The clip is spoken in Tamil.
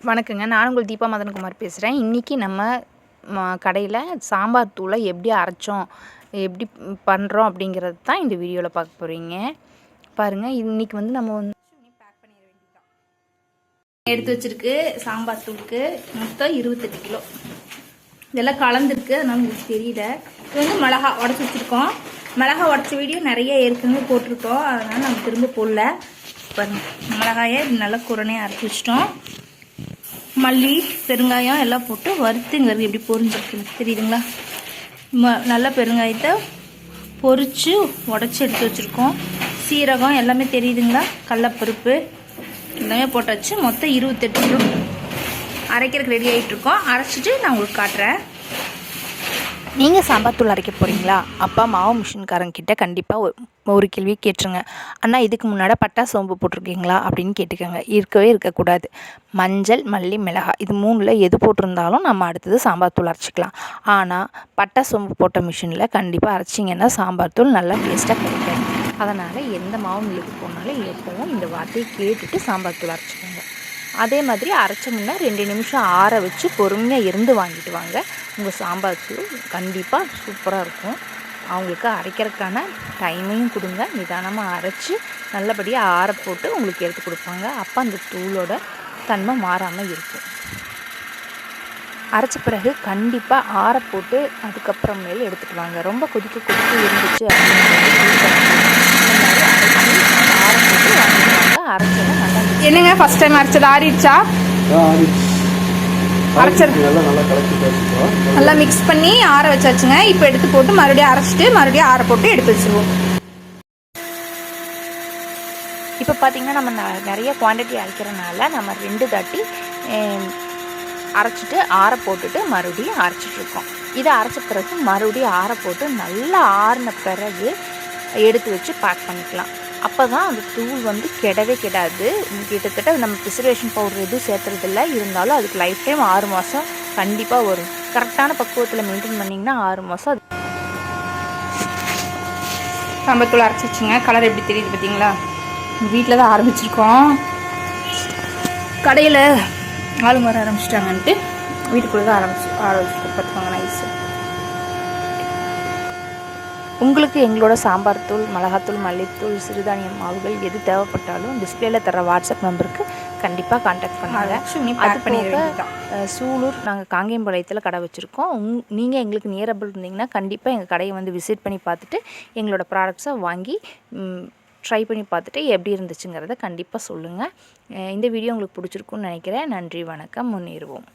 வணக்கங்க. நான் உங்கள் தீபா மதன்குமார் பேசுகிறேன். இன்றைக்கி நம்ம கடையில் சாம்பார் தூளை எப்படி அரைச்சோம், எப்படி பண்ணுறோம் அப்படிங்கிறது தான் இந்த வீடியோவில் பார்க்க போகிறீங்க. பாருங்கள், இன்றைக்கி வந்து நம்ம பேக் பண்ணிட வேண்டியதான். எடுத்து வச்சுருக்கு சாம்பார் தூளுக்கு மொத்தம் 28 கிலோ. இதெல்லாம் கலந்துருக்கு, அதனால உங்களுக்கு தெரியல. இது வந்து மிளகா உடச்சி வச்சுருக்கோம். மிளகா உடச்ச வீடியோ நிறைய ஏற்கனவே போட்டிருக்கோம், அதனால் நம்ம திரும்ப போடல. பாருங்கள், மிளகாயை நல்லா குரணையாக அரைச்சி வச்சிட்டோம். மல்லி பெருங்காயம் எல்லாம் போட்டு வறுத்துங்கிறது எப்படி பொரிஞ்சிருக்கு தெரியுதுங்களா? நல்ல பெருங்காயத்தை பொரித்து உடச்சி எடுத்து வச்சுருக்கோம். சீரகம் எல்லாமே தெரியுதுங்களா? கடலப்பருப்பு எல்லாமே போட்டாச்சு. மொத்தம் 28 கிலோ அரைக்கிறதுக்கு ரெடி ஆகிட்டுருக்கோம். அரைச்சிட்டு நான் உங்களுக்கு காட்டுறேன். நீங்கள் சாம்பார் தூள் அரைக்க போகிறீங்களா? அப்பா மாவு மிஷின்காரங்கிட்ட கண்டிப்பாக ஒரு கேள்வி கேட்டுருங்க. அண்ணா, இதுக்கு முன்னாடி பட்டா சோம்பு போட்டிருக்கீங்களா அப்படின்னு கேட்டுக்கோங்க. இருக்கவே இருக்கக்கூடாது. மஞ்சள், மல்லி, மிளகாய் இது 3ல் எது போட்டிருந்தாலும் நம்ம அடுத்தது சாம்பார் தூள் அரைச்சிக்கலாம். ஆனால் பட்டா சோம்பு போட்ட மிஷினில் கண்டிப்பாக அரைச்சிங்கன்னா சாம்பார் தூள் நல்லா டேஸ்ட்டாக கிடைக்காது. அதனால் எந்த மாவு மில்லுக்கு போனாலும் எப்பவும் இந்த வார்த்தையை கேட்டுட்டு சாம்பார் தூள் அரைச்சிக்கோங்க. அதே மாதிரி அரைச்ச முன்னே 2 நிமிஷம் ஆற வச்சு பொறுமையாக இருந்து வாங்கிட்டு வாங்க. உங்கள் சாம்பார் தூள் கண்டிப்பாக சூப்பராக இருக்கும். அவங்களுக்கு அரைக்கிறதுக்கான டைமையும் கொடுங்க. நிதானமாக அரைச்சி நல்லபடியாக ஆற போட்டு உங்களுக்கு எடுத்து கொடுப்பாங்க. அப்போ அந்த தூளோட தன்மை மாறாமல் இருக்கும். அரைச்ச பிறகு கண்டிப்பாக ஆற போட்டு அதுக்கப்புறமேல எடுத்துகிட்டு வாங்க. ரொம்ப கொதிக்க இருந்துச்சு என்னங்க ஃபர்ஸ்ட் டைம் அரைச்சது ஆறிடுச்சா? அரைச்சது நல்லா மிக்ஸ் பண்ணி ஆற வச்சாச்சுங்க. இப்போ எடுத்து போட்டு மறுபடியும் அரைச்சிட்டு மறுபடியும் ஆற போட்டு எடுத்து வச்சுருவோம். இப்போ பார்த்தீங்கன்னா நம்ம நிறைய குவான்டிட்டி அரைக்கிறனால நம்ம 2 தாட்டி அரைச்சிட்டு ஆற போட்டுட்டு மறுபடியும் அரைச்சிட்ருக்கோம். இதை அரைச்ச பிறகு மறுபடியும் ஆற போட்டு நல்லா ஆறின பிறகு எடுத்து வச்சு பேக் பண்ணிக்கலாம். அப்போ தான் அந்த தூள் வந்து கெடவே கெடாது. கிட்டத்தட்ட நம்ம ப்ரிசர்வேஷன் பவுடர் எதுவும் சேர்த்துறதில்ல. இருந்தாலும் அதுக்கு லைஃப் டைம் 6 மாதம் கண்டிப்பாக வரும். கரெக்டான பக்குவத்தில் மெயின்டைன் பண்ணிங்கன்னா 6 மாதம் அது. சாம்பார் தூள் அரைச்சி வச்சுங்க. கலர் எப்படி தெரியுது பார்த்தீங்களா? வீட்டில் தான் ஆரம்பிச்சிருக்கோம். கடையில் ஆளுங்க வர ஆரம்பிச்சிட்டாங்கன்ட்டு வீட்டுக்குள்ளே தான் ஆரம்பிச்சுட்டு பார்த்துக்கோங்க. நைஸ். உங்களுக்கு எங்களோட சாம்பார் தூள், மிளகாத்தூள், மல்லித்தூள், சிறுதானிய மாவுகள் எது தேவைப்பட்டாலும் டிஸ்பிளேல தர வாட்ஸ்அப் நம்பருக்கு கண்டிப்பாக கான்டாக்ட் பண்ணுங்க. அது போக சூலூர் நாங்கள் காங்கேயம்பாளையத்தில் கடை வச்சுருக்கோம். நீங்கள் எங்களுக்கு நியரபிள் இருந்தீங்கன்னா கண்டிப்பாக எங்கள் கடையை வந்து விசிட் பண்ணி பார்த்துட்டு எங்களோட ப்ராடக்ட்ஸை வாங்கி ட்ரை பண்ணி பார்த்துட்டு எப்படி இருந்துச்சுங்கிறத கண்டிப்பாக சொல்லுங்கள். இந்த வீடியோ உங்களுக்கு பிடிச்சிருக்குன்னு நினைக்கிறேன். நன்றி, வணக்கம். முன்னேறுவோம்.